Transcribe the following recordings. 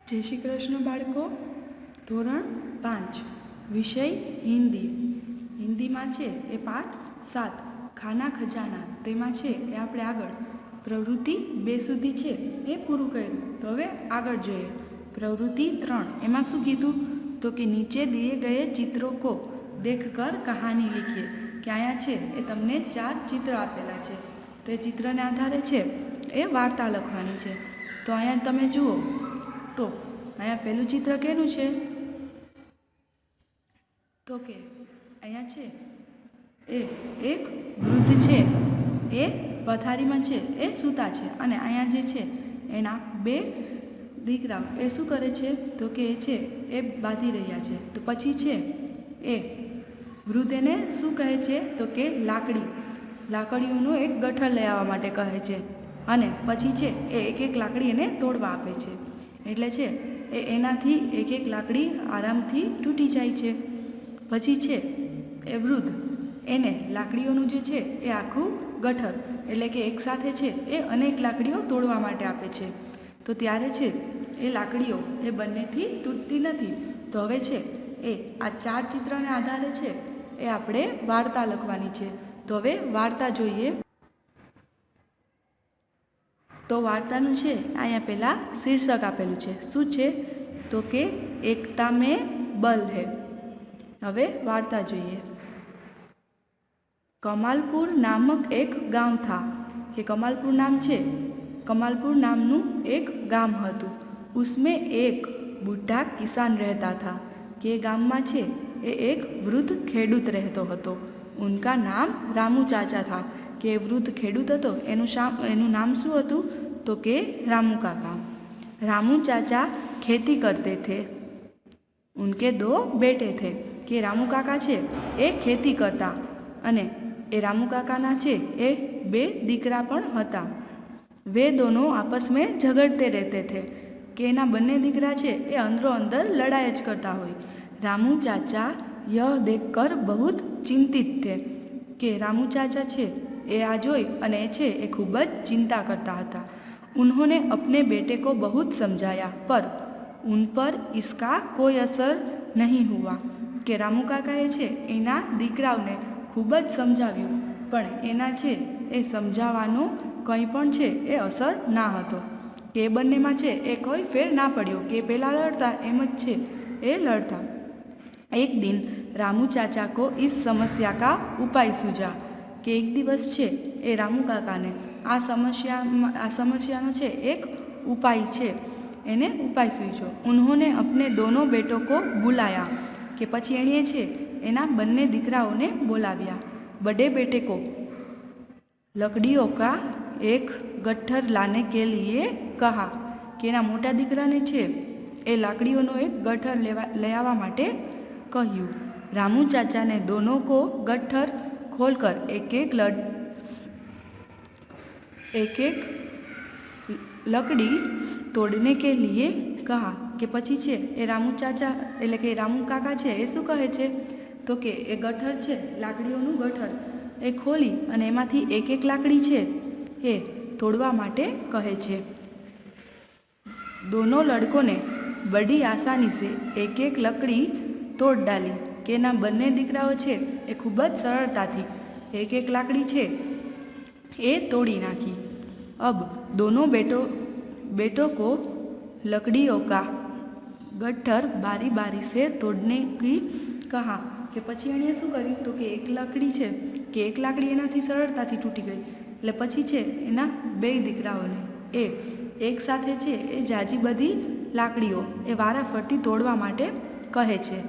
જય શ્રી કૃષ્ણ બાળકો. ધોરણ 5 વિષય હિન્દી. હિન્દીમાં છે એ પાઠ 7 ખાના ખજાના. તેમાં છે એ આપણે આગળ પ્રવૃત્તિ 2 સુધી છે એ પૂરું કર્યું. તો હવે આગળ જોઈએ પ્રવૃત્તિ 3. એમાં શું કીધું તો કે નીચે દિए ગયે ચિત્રો કો દેખ કર કહાની લીખીએ. કે અહીંયા છે એ તમને 4 ચિત્ર આપેલા છે, તો એ ચિત્રને આધારે છે એ વાર્તા લખવાની છે. તો અહીંયા તમે જુઓ તો અહીંયા પહેલું ચિત્ર કેનું છે તો કે અહીંયા છે એ એક વૃદ્ધ છે, એ પથારીમાં છે એ સૂતા છે, અને અહીંયા જે છે એના 2 દીકરાઓ એ શું કરે છે તો કે એ છે એ બાંધી રહ્યા છે. તો પછી છે એ વૃદ્ધ એને શું કહે છે તો કે લાકડીઓનું એક ગઠ્ઠર લઈ આવવા માટે કહે છે, અને પછી છે એ એક લાકડી એને તોડવા આપે છે. એટલે છે એ એનાથી એક લાકડી આરામથી તૂટી જાય છે. પછી છે એ વૃદ્ધ એને લાકડીઓનું જે છે એ આખું ગઠ્ઠર એટલે કે એકસાથે છે એ અનેક લાકડીઓ તોડવા માટે આપે છે. તો ત્યારે છે એ લાકડીઓ એ બંનેથી તૂટતી નથી. તો હવે છે એ આ 4 ચિત્રને આધારે છે એ આપણે વાર્તા લખવાની છે. તો હવે વાર્તા જોઈએ. તો વાર્તાનું છે અહીંયા પહેલાં શીર્ષક આપેલું છે. શું છે તો કે એકતા મેં બલ હૈ. હવે વાર્તા જોઈએ. કમાલપુર નામક એક ગામ થા. કે કમાલપુર નામ છે, કમાલપુર નામનું એક ગામ હતું. ઉસમેં એક બુઢા કિસાન રહેતા થા. કે ગામમાં છે એ એક વૃદ્ધ ખેડૂત રહેતો હતો. ઉનકા નામ રામુ ચાચા થા. કે વૃદ્ધ ખેડૂત હતો એનું નામ શું હતું તો કે રામુ કાકા. रामू चाचा खेती करते थे. उनके 2 बेटे थे. કે રામુ કાકા છે એ ખેતી કરતા, અને એ રામુ કાકાના છે એ 2 દીકરા પણ હતા. वे दोनों आपस में झगड़ते रहते थे. કે એના બંને દીકરા છે એ અંદરો અંદર લડાઈ જ કરતા હોય. रामू चाचा यह देखकर बहुत चिंतित थे. કે रामू चाचा છે એ આ જોઈ અને છે એ ખૂબ જ ચિંતા કરતા હતા. उन्होंने अपने बेटे को बहुत समझाया पर उन पर इसका कोई असर नहीं हुआ. કે રામુ કાકાએ છે એના દીકરાઓને ખૂબ જ સમજાવ્યું, પણ એના છે એ સમજાવવાનો કંઈ પણ છે એ અસર ના હતો. કે એ બંનેમાં છે એ કોઈ ફેર ના પડ્યો. કે પહેલાં લડતા એમ જ છે એ લડતા. એક દિન रामू चाचा को इस समस्या का उपाय सूझा. કે એક દિવસ છે એ રામુ કાકાને આ સમસ્યાનો છે એક ઉપાય છે એને ઉપાય સૂઝ્યો. उन्होंने अपने दोनों बेटों को बुलाया. કે પછી એણે છે એના બંને દીકરાઓને બોલાવ્યા. बड़े बेटे को लकड़ियों का एक गट्ठर लाने के लिए कहा. કે એના મોટા દીકરાને છે એ લાકડીઓનો એક ગઠ્ઠર લઈ આવવા માટે કહ્યું. रामू चाचा ने दोनों को गट्ठर खोलकर एक एक लकड़ी तोड़ने के लिए कहा. કે પછી છે એ રામુ ચાચા એટલે કે રામુ કાકા છે એ શું કહે છે તો કે એ ગઠ્ઠર છે લાકડીઓનું ગઠ્ઠર એ ખોલી અને એમાંથી એક લાકડી છે એ તોડવા માટે કહે છે. दोनों लड़कों ने बड़ी आसानी से एक लकड़ी तोड़ डाली. કે એના બંને દીકરાઓ છે એ ખૂબ જ સરળતાથી એક લાકડી છે એ તોડી નાખી. अब दोनों बेटों को लकड़ियों का गट्ठर बारी बारी से तोड़ने की कहा. કે પછી એણે શું કર્યું તો કે એક લાકડી છે કે એક લાકડી એનાથી સરળતાથી તૂટી ગઈ. એટલે પછી છે એના 2 દીકરાઓને એ એક સાથે છે એ જાજી બધી લાકડીઓ એ વારાફરતી તોડવા માટે કહે છે.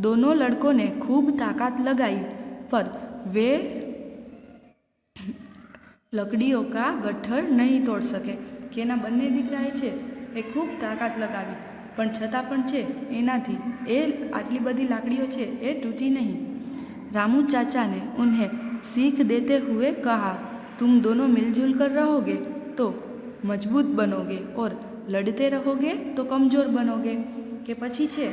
दोनों लड़कों ने खूब ताकत लगाई पर वे लकड़ियों का गट्ठर नहीं तोड़ सके. કે એના બંને દીકરાએ છે એ ખૂબ તાકાત લગાવી, પણ છતાં પણ છે એનાથી એ આટલી બધી લાકડીઓ છે એ તૂટી નહીં. रामू चाचा ने उन्हें सीख देते हुए कहा, तुम दोनों मिलजुल कर रहोगे तो मजबूत बनोगे और लड़ते रहोगे तो कमज़ोर बनोगे. કે પછી છે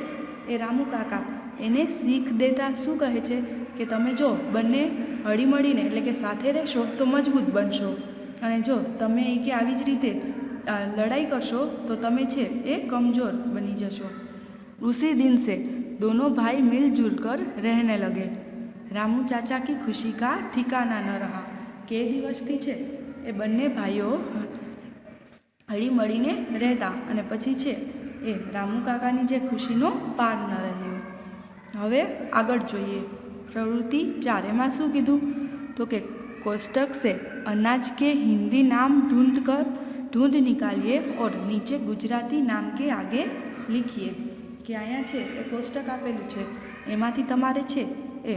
એ રામુ કાકા એને શીખ દેતા શું કહે છે કે તમે જો બંને હળીમળીને એટલે કે સાથે રહેશો તો મજબૂત બનશો, અને જો તમે કે આવી જ રીતે लड़ाई करशो तो તમે છે એ कमज़ोर बनी जशो। उसी दिन से दोनों भाई मिलजुल कर रहने लगे। रामू चाचा की खुशी का ठिकाना न रहा કે દિવસથી છે એ બંને ભાઈઓ હળી મળીને રહેતા અને પછી છે એ રામુ કાકાની જે ખુશીનો પાર ન રહ્યો। હવે આગળ જોઈએ प्रवृत्ति 4 એમાં શું કીધું તો કે कोष्टक से अनाज के हिंदी नाम ढूंढ निकालिए और नीचे गुजराती नाम के आगे लिखिए કે અહીંયા છે એ કોષ્ટક આપેલું છે એમાંથી તમારે છે એ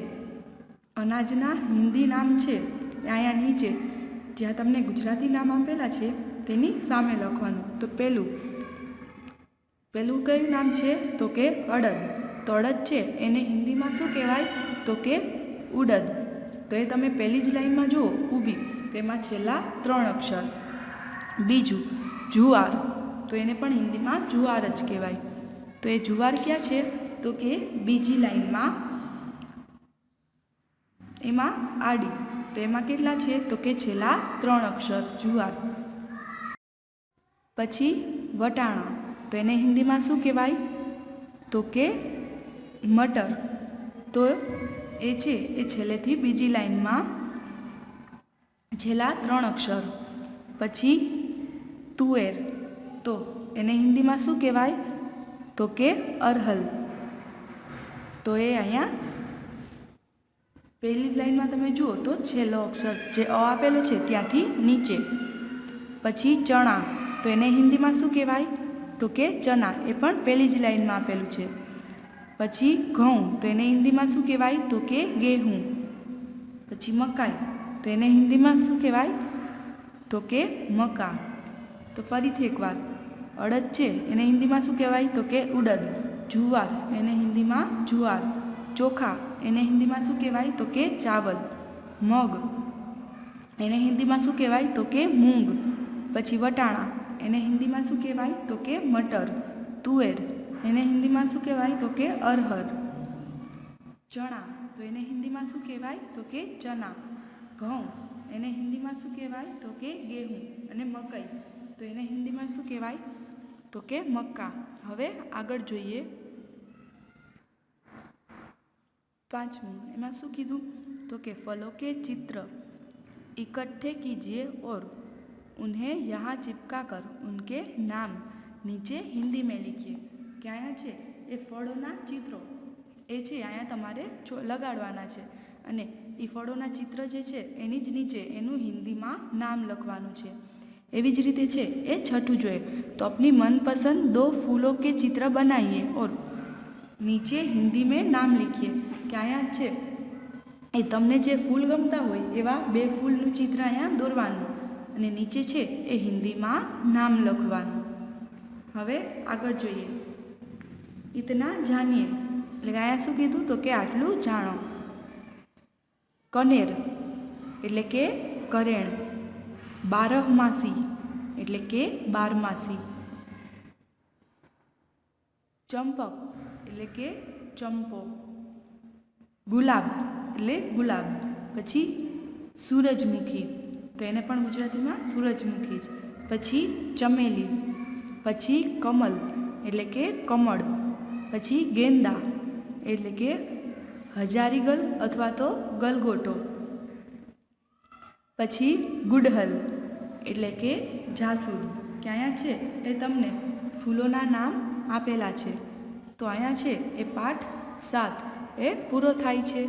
અનાજના હિન્દી નામ છે એ અહીંયા નીચે જ્યાં તમને ગુજરાતી નામ આપેલા છે તેની સામે લખવાનું। તો પહેલું કયું નામ છે તો કે અડદ। તો અડદ છે એને હિન્દીમાં શું કહેવાય તો કે ઉડદ। તો એ તમે પહેલી જ લાઈનમાં જુઓ ઊભી તેમાં છેલ્લા 3 અક્ષર। બીજું જુવાર તો એને પણ હિન્દીમાં જુવાર જ કહેવાય। તો એ જુવાર ક્યાં છે તો કે બીજી લાઈનમાં એમાં આડી। તો એમાં કેટલા છે તો કે છેલ્લા 3 અક્ષર જુવાર। પછી વટાણા તો એને હિન્દીમાં શું કહેવાય તો કે મટર। તો એ છે એ છેલ્લેથી બીજી લાઈનમાં છેલ્લા 3 અક્ષર। પછી તુવેર તો એને હિન્દીમાં શું કહેવાય તો કે અરહલ। તો એ અહીંયા પહેલી જ લાઈનમાં તમે જુઓ તો છેલ્લો અક્ષર જે અ આપેલો છે ત્યાંથી નીચે। પછી ચણા તો એને હિન્દીમાં શું કહેવાય તો કે ચના એ પણ પહેલી જ લાઈનમાં આપેલું છે। પછી ઘઉં તો એને હિન્દીમાં શું કહેવાય તો કે ગેહું। પછી મકાઈ તો એને હિન્દીમાં શું કહેવાય તો કે મકા। તો ફરીથી એકવાર અડદ છે એને હિન્દીમાં શું કહેવાય તો કે ઉડદ। જુવાર એને હિન્દીમાં જુવાર। ચોખા એને હિન્દીમાં શું કહેવાય તો કે ચાવલ। મગ એને હિન્દીમાં શું કહેવાય તો કે મૂંગ। પછી વટાણા એને હિન્દીમાં શું કહેવાય તો કે મટર। તુવેર એને હિન્દીમાં શું કહેવાય તો કે અરહર। ચણા તો એને હિન્દીમાં શું કહેવાય તો કે ચના। ઘઉં એને હિન્દીમાં શું કહેવાય તો કે ગેહું। અને મકાઈ તો એને હિન્દીમાં શું કહેવાય તો કે મક્કા। હવે આગળ જોઈએ 5મું એમાં શું કીધું તો કે फलों के चित्र इकट्ठे कीजिए और उन्हें यहाँ चिपका कर उनके नाम नीचे हिंदी में लिखिए કે અહીંયા છે એ ફળોના ચિત્રો એ છે અહીંયા તમારે લગાડવાના છે અને એ ફળોના ચિત્ર જે છે એની જ નીચે એનું હિન્દીમાં નામ લખવાનું છે। એવી જ રીતે છે એ છઠ્ઠું જોઈએ તો अपनी मनपसंद 2 फूलों के चित्र बनाइए और नीचे हिंदी में नाम लिखिए કે અહીંયા છે એ તમને જે ફૂલ ગમતા હોય એવા 2 ફૂલનું ચિત્ર અહીંયા દોરવાનું અને નીચે છે એ હિન્દીમાં નામ લખવાનું। હવે આગળ જોઈએ इतना जानिए એટલે અહીંયા શું કીધું તો કે આટલું જાણો। કનેર એટલે કે કરેણ। બારહમાસી એટલે કે બારમાસી। ચંપક એટલે કે ચંપો। ગુલાબ એટલે ગુલાબ। પછી સૂરજમુખી તો એને પણ ગુજરાતીમાં સૂરજમુખી જ। પછી ચમેલી। પછી કમલ એટલે કે કમળ। પછી ગેંદા એટલે કે હજારીગલ અથવા તો ગલગોટો। પછી ગુડહલ એટલે કે જાસૂદ કે અહીંયા છે એ તમને ફૂલોના નામ આપેલા છે। તો અહીંયા છે એ પાઠ 7 એ પૂરો થાય છે।